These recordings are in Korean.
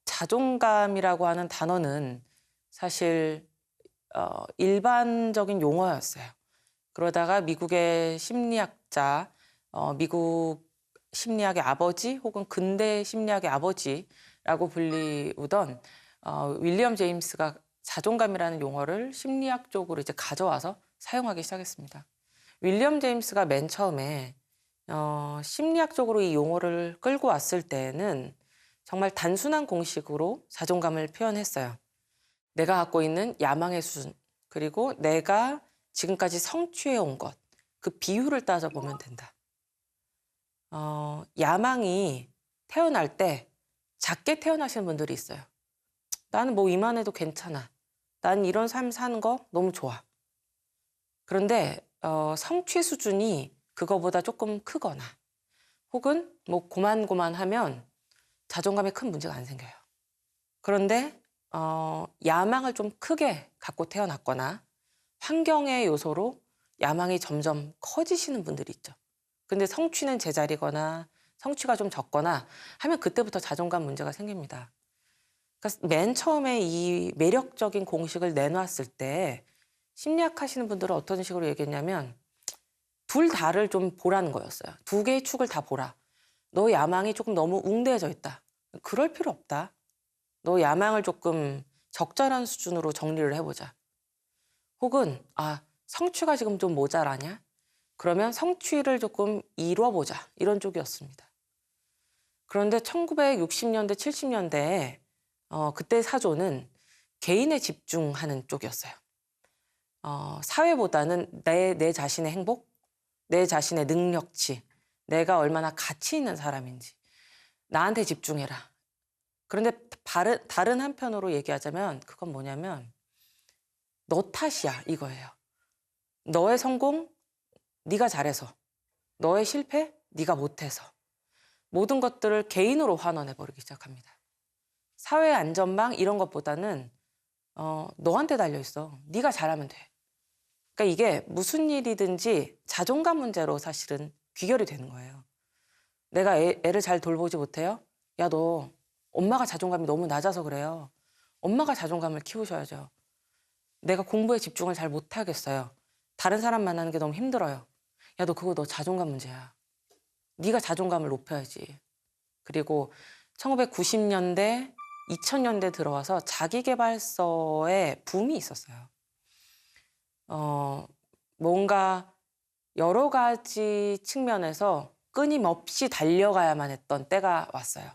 자존감이라고 하는 단어는 사실 일반적인 용어였어요. 그러다가 미국의 심리학자, 미국 심리학의 아버지 혹은 근대 심리학의 아버지라고 불리우던 윌리엄 제임스가 자존감이라는 용어를 심리학 쪽으로 이제 가져와서 사용하기 시작했습니다. 윌리엄 제임스가 맨 처음에 심리학적으로 이 용어를 끌고 왔을 때는 정말 단순한 공식으로 자존감을 표현했어요. 내가 갖고 있는 야망의 수준, 그리고 내가 지금까지 성취해온 것, 그 비율을 따져보면 된다. 야망이 태어날 때 작게 태어나시는 분들이 있어요. 나는 뭐 이만해도 괜찮아. 난 이런 삶 사는 거 너무 좋아. 그런데 성취 수준이 그거보다 조금 크거나 혹은 뭐 고만고만하면 자존감에 큰 문제가 안 생겨요. 그런데 야망을 좀 크게 갖고 태어났거나 환경의 요소로 야망이 점점 커지시는 분들이 있죠. 근데 성취는 제자리거나 성취가 좀 적거나 하면 그때부터 자존감 문제가 생깁니다. 그러니까 맨 처음에 이 매력적인 공식을 내놨을 때 심리학 하시는 분들은 어떤 식으로 얘기했냐면 둘 다를 좀 보라는 거였어요. 두 개의 축을 다 보라. 너 야망이 조금 너무 웅대해져 있다. 그럴 필요 없다. 너 야망을 조금 적절한 수준으로 정리를 해보자. 혹은 성취가 지금 좀 모자라냐? 그러면 성취를 조금 이뤄보자. 이런 쪽이었습니다. 그런데 1960년대, 70년대에 그때 사조는 개인에 집중하는 쪽이었어요. 사회보다는 내 자신의 행복, 내 자신의 능력치, 내가 얼마나 가치 있는 사람인지 나한테 집중해라. 그런데 다른 한편으로 얘기하자면 그건 뭐냐면 너 탓이야 이거예요. 너의 성공 네가 잘해서, 너의 실패 네가 못해서 모든 것들을 개인으로 환원해버리기 시작합니다. 사회 안전망 이런 것보다는 너한테 달려있어. 네가 잘하면 돼. 그러니까 이게 무슨 일이든지 자존감 문제로 사실은 귀결이 되는 거예요. 내가 애를 잘 돌보지 못해요? 야, 너 엄마가 자존감이 너무 낮아서 그래요. 엄마가 자존감을 키우셔야죠. 내가 공부에 집중을 잘 못하겠어요. 다른 사람 만나는 게 너무 힘들어요. 야, 너 자존감 문제야. 네가 자존감을 높여야지. 그리고 1990년대, 2000년대 들어와서 자기계발서의 붐이 있었어요. 뭔가 여러 가지 측면에서 끊임없이 달려가야만 했던 때가 왔어요.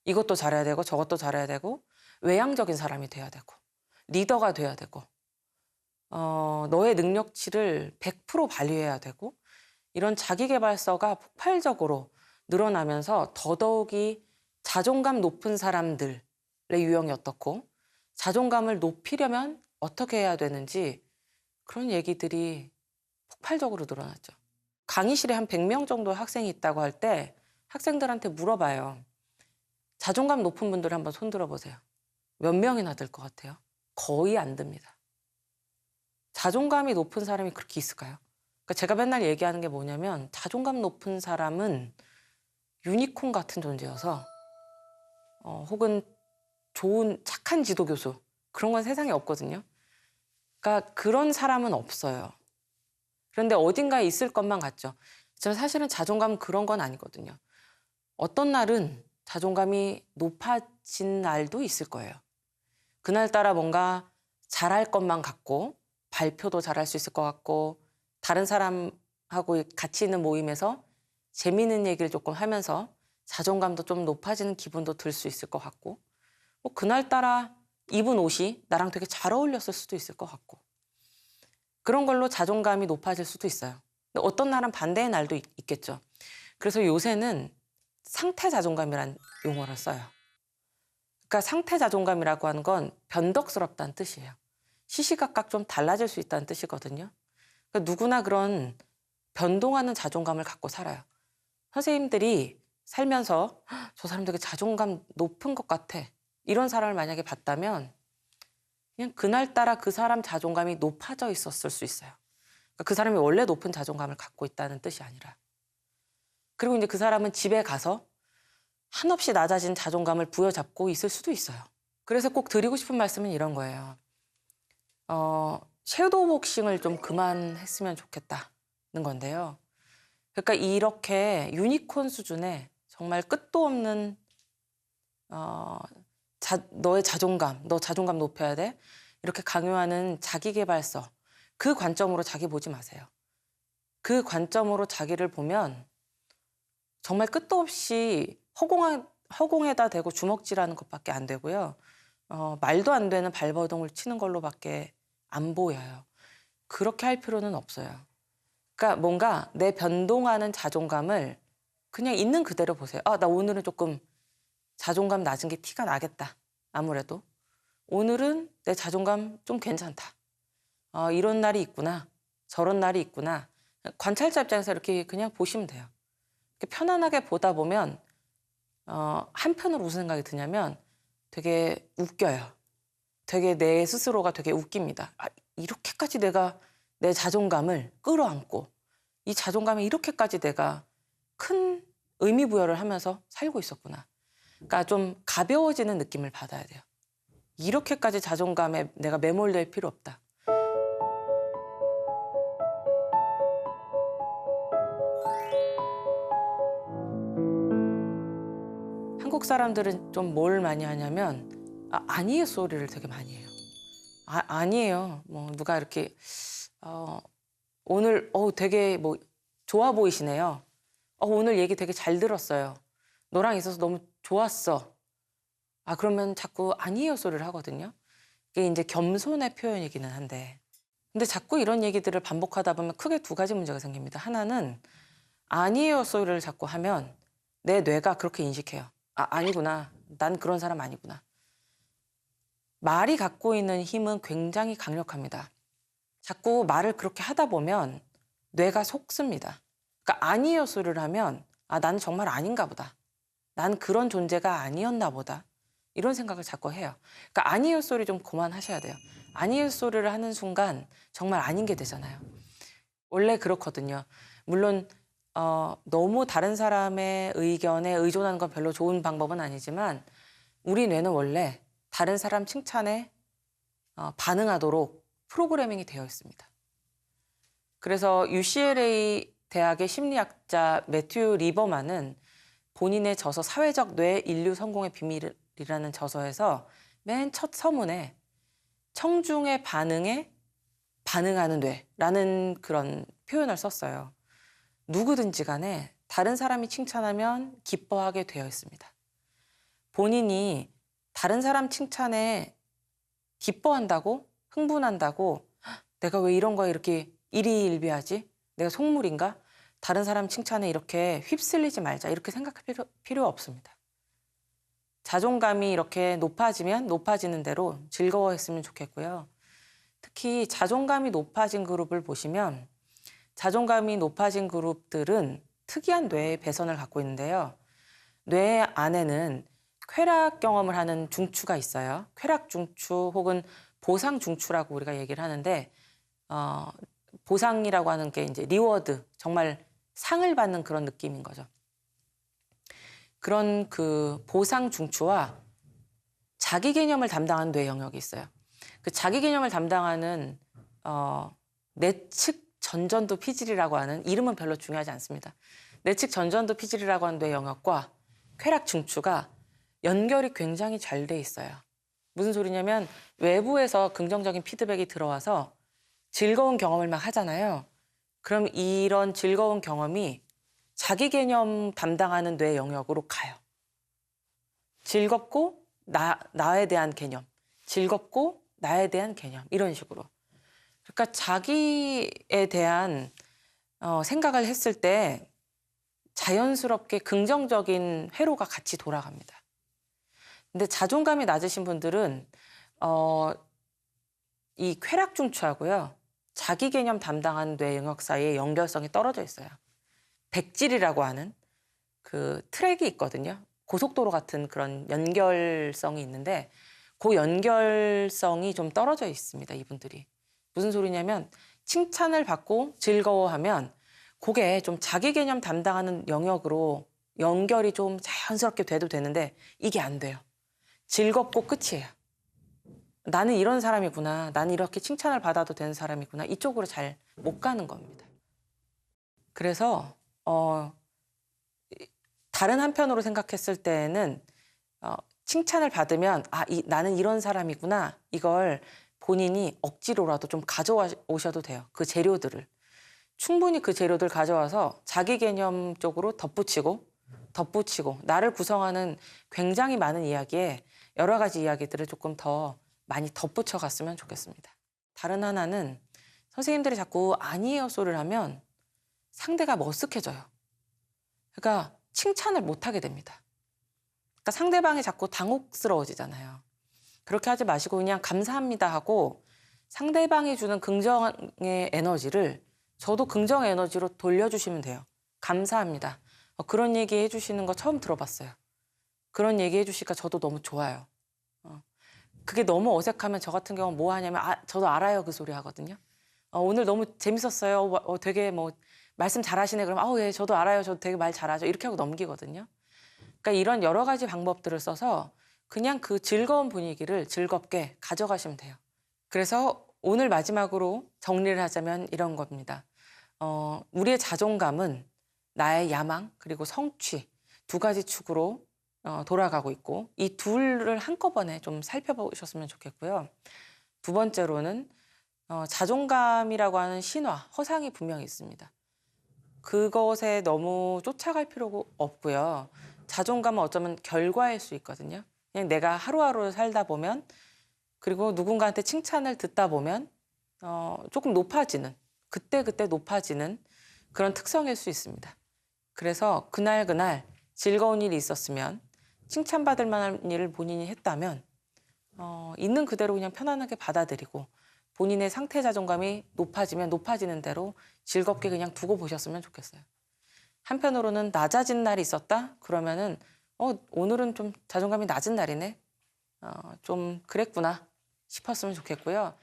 이것도 잘해야 되고 저것도 잘해야 되고 외향적인 사람이 돼야 되고 리더가 돼야 되고 너의 능력치를 100% 발휘해야 되고 이런 자기계발서가 폭발적으로 늘어나면서 더더욱이 자존감 높은 사람들의 유형이 어떻고 자존감을 높이려면 어떻게 해야 되는지 그런 얘기들이 폭발적으로 늘어났죠. 강의실에 한 100명 정도 학생이 있다고 할 때 학생들한테 물어봐요. 자존감 높은 분들 한번 손 들어보세요. 몇 명이나 들 것 같아요? 거의 안 듭니다. 자존감이 높은 사람이 그렇게 있을까요? 그러니까 제가 맨날 얘기하는 게 뭐냐면 자존감 높은 사람은 유니콘 같은 존재여서 혹은 좋은 착한 지도교수 그런 건 세상에 없거든요. 그러니까 그런 사람은 없어요. 그런데 어딘가에 있을 것만 같죠. 저 사실은 자존감은 그런 건 아니거든요. 어떤 날은 자존감이 높아진 날도 있을 거예요. 그날따라 뭔가 잘할 것만 같고 발표도 잘할 수 있을 것 같고 다른 사람하고 같이 있는 모임에서 재미있는 얘기를 조금 하면서 자존감도 좀 높아지는 기분도 들 수 있을 것 같고 뭐 그날따라 입은 옷이 나랑 되게 잘 어울렸을 수도 있을 것 같고 그런 걸로 자존감이 높아질 수도 있어요. 근데 어떤 날은 반대의 날도 있겠죠. 그래서 요새는 상태 자존감이란 용어를 써요. 그러니까 상태 자존감이라고 하는 건 변덕스럽다는 뜻이에요. 시시각각 좀 달라질 수 있다는 뜻이거든요. 그러니까 누구나 그런 변동하는 자존감을 갖고 살아요. 선생님들이 살면서 저 사람 되게 자존감 높은 것 같아. 이런 사람을 만약에 봤다면 그냥 그날따라 그 사람 자존감이 높아져 있었을 수 있어요. 그러니까 그 사람이 원래 높은 자존감을 갖고 있다는 뜻이 아니라. 그리고 이제 그 사람은 집에 가서 한없이 낮아진 자존감을 부여잡고 있을 수도 있어요. 그래서 꼭 드리고 싶은 말씀은 이런 거예요. 섀도우 복싱을 좀 그만했으면 좋겠다는 건데요. 그러니까 이렇게 유니콘 수준의 정말 끝도 없는 너의 자존감, 너 자존감 높여야 돼. 이렇게 강요하는 자기계발서, 그 관점으로 자기 보지 마세요. 그 관점으로 자기를 보면 정말 끝도 없이 허공에다 대고 주먹질하는 것밖에 안 되고요. 말도 안 되는 발버둥을 치는 걸로밖에 안 보여요. 그렇게 할 필요는 없어요. 그러니까 뭔가 내 변동하는 자존감을 그냥 있는 그대로 보세요. 나 오늘은 조금 자존감 낮은 게 티가 나겠다. 아무래도. 오늘은 내 자존감 좀 괜찮다. 이런 날이 있구나. 저런 날이 있구나. 관찰자 입장에서 이렇게 그냥 보시면 돼요. 이렇게 편안하게 보다 보면 한편으로 무슨 생각이 드냐면 되게 웃겨요. 되게 내 스스로가 되게 웃깁니다. 이렇게까지 내가 내 자존감을 끌어안고 이 자존감에 이렇게까지 내가 큰 의미 부여를 하면서 살고 있었구나. 그러니까 좀 가벼워지는 느낌을 받아야 돼요. 이렇게까지 자존감에 내가 매몰될 필요 없다. 한국 사람들은 좀 뭘 많이 하냐면 아니에요 소리를 되게 많이 해요. 아니에요. 뭐 누가 이렇게 오늘 되게 뭐 좋아 보이시네요. 오늘 얘기 되게 잘 들었어요. 너랑 있어서 너무 좋았어. 그러면 자꾸 아니에요 소리를 하거든요. 이게 이제 겸손의 표현이기는 한데. 근데 자꾸 이런 얘기들을 반복하다 보면 크게 두 가지 문제가 생깁니다. 하나는 아니에요 소리를 자꾸 하면 내 뇌가 그렇게 인식해요. 아니구나. 난 그런 사람 아니구나. 말이 갖고 있는 힘은 굉장히 강력합니다. 자꾸 말을 그렇게 하다 보면 뇌가 속습니다. 그러니까 아니에요 소리를 하면 나는 정말 아닌가 보다. 난 그런 존재가 아니었나 보다. 이런 생각을 자꾸 해요. 그러니까 아니에요 소리 좀 그만하셔야 돼요. 아니에요 소리를 하는 순간 정말 아닌 게 되잖아요. 원래 그렇거든요. 물론 너무 다른 사람의 의견에 의존하는 건 별로 좋은 방법은 아니지만 우리 뇌는 원래 다른 사람 칭찬에 반응하도록 프로그래밍이 되어 있습니다. 그래서 UCLA 대학의 심리학자 매튜 리버만은 본인의 저서 사회적 뇌 인류 성공의 비밀이라는 저서에서 맨 첫 서문에 청중의 반응에 반응하는 뇌라는 그런 표현을 썼어요. 누구든지 간에 다른 사람이 칭찬하면 기뻐하게 되어 있습니다. 본인이 다른 사람 칭찬에 기뻐한다고, 흥분한다고 내가 왜 이런 거에 이렇게 일희일비하지? 내가 속물인가? 다른 사람 칭찬에 이렇게 휩쓸리지 말자. 이렇게 생각할 필요 없습니다. 자존감이 이렇게 높아지면 높아지는 대로 즐거워했으면 좋겠고요. 특히 자존감이 높아진 그룹을 보시면 자존감이 높아진 그룹들은 특이한 뇌의 배선을 갖고 있는데요. 뇌 안에는 쾌락 경험을 하는 중추가 있어요. 쾌락 중추 혹은 보상 중추라고 우리가 얘기를 하는데 보상이라고 하는 게 이제 리워드, 정말 상을 받는 그런 느낌인 거죠. 그런 그 보상 중추와 자기 개념을 담당하는 뇌 영역이 있어요. 그 자기 개념을 담당하는 내측 전전두 피질이라고 하는, 이름은 별로 중요하지 않습니다. 내측 전전두 피질이라고 하는 뇌 영역과 쾌락 중추가 연결이 굉장히 잘 돼 있어요. 무슨 소리냐면 외부에서 긍정적인 피드백이 들어와서 즐거운 경험을 막 하잖아요. 그럼 이런 즐거운 경험이 자기 개념 담당하는 뇌 영역으로 가요. 즐겁고 나에 대한 개념, 즐겁고 나에 대한 개념, 이런 식으로. 그러니까 자기에 대한 생각을 했을 때 자연스럽게 긍정적인 회로가 같이 돌아갑니다. 근데 자존감이 낮으신 분들은 이 쾌락 중추하고요, 자기 개념 담당하는 뇌 영역 사이의 연결성이 떨어져 있어요. 백질이라고 하는 그 트랙이 있거든요. 고속도로 같은 그런 연결성이 있는데 그 연결성이 좀 떨어져 있습니다, 이분들이. 무슨 소리냐면 칭찬을 받고 즐거워하면 그게 좀 자기 개념 담당하는 영역으로 연결이 좀 자연스럽게 돼도 되는데 이게 안 돼요. 즐겁고 끝이에요. 나는 이런 사람이구나. 나는 이렇게 칭찬을 받아도 되는 사람이구나. 이쪽으로 잘 못 가는 겁니다. 그래서 다른 한편으로 생각했을 때는 칭찬을 받으면 나는 이런 사람이구나. 이걸 본인이 억지로라도 좀 가져오셔도 돼요. 그 재료들을. 충분히 그 재료들 가져와서 자기 개념 쪽으로 덧붙이고 나를 구성하는 굉장히 많은 이야기에 여러 가지 이야기들을 조금 더 많이 덧붙여 갔으면 좋겠습니다. 다른 하나는 선생님들이 자꾸 아니에요 소리를 하면 상대가 머쓱해져요. 그러니까 칭찬을 못 하게 됩니다. 그러니까 상대방이 자꾸 당혹스러워지잖아요. 그렇게 하지 마시고 그냥 감사합니다 하고 상대방이 주는 긍정의 에너지를 저도 긍정의 에너지로 돌려주시면 돼요. 감사합니다. 그런 얘기 해주시는 거 처음 들어봤어요. 그런 얘기 해주시니까 저도 너무 좋아요. 그게 너무 어색하면 저 같은 경우는 뭐 하냐면 저도 알아요 그 소리 하거든요. 오늘 너무 재밌었어요. 되게 뭐 말씀 잘하시네. 그러면 예, 저도 알아요. 저도 되게 말 잘하죠. 이렇게 하고 넘기거든요. 그러니까 이런 여러 가지 방법들을 써서 그냥 그 즐거운 분위기를 즐겁게 가져가시면 돼요. 그래서 오늘 마지막으로 정리를 하자면 이런 겁니다. 우리의 자존감은 나의 야망 그리고 성취 두 가지 축으로 돌아가고 있고 이 둘을 한꺼번에 좀 살펴보셨으면 좋겠고요. 두 번째로는 자존감이라고 하는 신화, 허상이 분명히 있습니다. 그것에 너무 쫓아갈 필요가 없고요. 자존감은 어쩌면 결과일 수 있거든요. 그냥 내가 하루하루 살다 보면 그리고 누군가한테 칭찬을 듣다 보면 조금 높아지는 그때 높아지는 그런 특성일 수 있습니다. 그래서 그날 즐거운 일이 있었으면 칭찬받을 만한 일을 본인이 했다면 있는 그대로 그냥 편안하게 받아들이고 본인의 상태 자존감이 높아지면 높아지는 대로 즐겁게 그냥 두고 보셨으면 좋겠어요. 한편으로는 낮아진 날이 있었다? 그러면은 오늘은 좀 자존감이 낮은 날이네. 좀 그랬구나 싶었으면 좋겠고요.